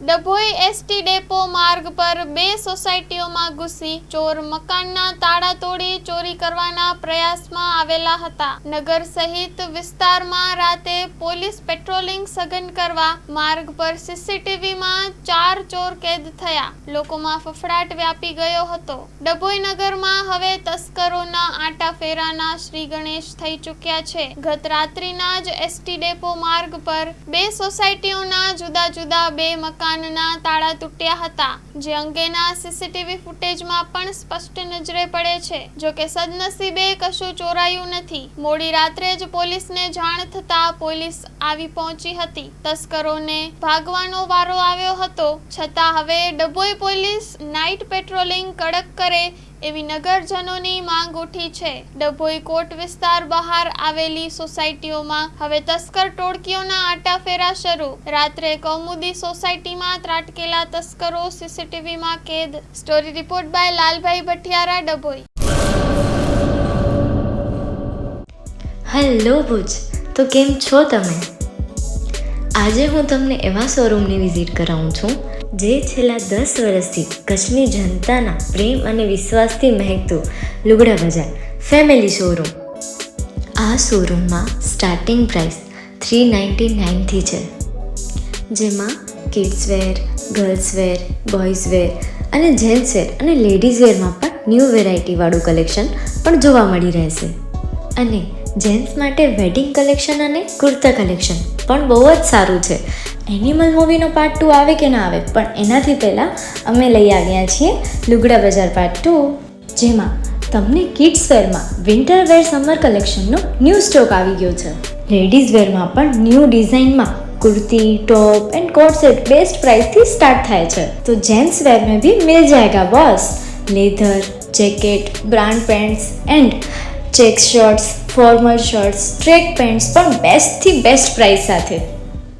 Dabhoi ST depot માર્ગ પર બે સોસાયટીઓમાં ઘૂસી ચોર મકાનના તાળા તોડી ચોરી કરવાના પ્રયાસમાં આવેલા હતા. નગર સહિત વિસ્તારમાં રાતે પોલીસ પેટ્રોલિંગ સઘન કરવા માર્ગ પર સીસીટીવીમાં 4 ચોર કેદ થયા. લોકોમાં ફફડાટ વ્યાપી ગયો હતો. ડભોઈ નગરમાં હવે તસ્કરોના આટાફેરાના શ્રી ગણેશ થઈ ચૂક્યા છે. ગત રાત્રિના જ એસટી ડેપો માર્ગ પર બે સોસાયટીઓના જુદા જુદા બે મકાનના તાળા તૂટ્યા હતા, જે અંગેના સીસીટીવી ફૂટેજમાં પણ સ્પષ્ટ નજરે પડે છે. જો કે સદનસીબે કશું ચોરાયું નથી. મોડી રાત્રે જ પોલીસને જાણ થતાં પોલીસ આવી પહોંચી હતી. તસ્કરોને ભાગવાનો વારો આવ્યો હતો. છતાં હવે ડભોઈ પોલીસ નાઇટ પેટ્રોલિંગ કડક કરે એવી નગરજનોની માંગ ઉઠી છે. ડભોઈ કોટ વિસ્તાર બહાર આવેલી સોસાયટીઓમાં હવે તસ્કર ટોળકીઓના આટાફેરા શરૂ. રાત્રે કૌમુદી સોસાયટીમાં ત્રાટકેલા તસ્કરો સીસીટીવીમાં કેદ. Story report by Lalbhai Bhatiyara, Dabhoi. Hello Bhuj, તો કેમ છો તમે? આજે હું તમને એવા શોરૂમની વિઝિટ કરાવું છું જે છેલ્લા 10 વર્ષથી કચ્છની જનતાના પ્રેમ અને વિશ્વાસથી મહેકતું લુગડા બજાર ફેમિલી શોરૂમ. આ શોરૂમમાં સ્ટાર્ટિંગ પ્રાઇસ 399થી છે, જેમાં kids wear, girls wear, boys wear અને જેન્ટ્સ વેર અને લેડીઝ વેરમાં પણ ન્યૂ વેરાયટીવાળું કલેક્શન પણ જોવા મળી રહેશે. અને જેન્ટ્સ માટે વેડિંગ કલેક્શન અને કુર્તા કલેક્શન પણ બહુ જ સારું છે. એનિમલ મૂવીનો પાર્ટ 2 આવે કે ના આવે, પણ એનાથી પહેલાં અમે લઈ આવ્યા છીએ લુગડા બજાર પાર્ટ 2, જેમાં તમને કિડ્સ વેરમાં વિન્ટર વેર સમર કલેક્શનનો ન્યૂ સ્ટોક આવી ગયો છે. લેડીઝ વેરમાં પણ ન્યૂ ડિઝાઇનમાં kurti, top and coat set best price थी स्टार्ट થાય છે. तो जेंट्स वेयर में भी मिल जाएगा boss. Leather, jacket, brand pants and check shirts, formal shirts, track pants પણ બેસ્ટથી બેસ્ટ પ્રાઇસ સાથે.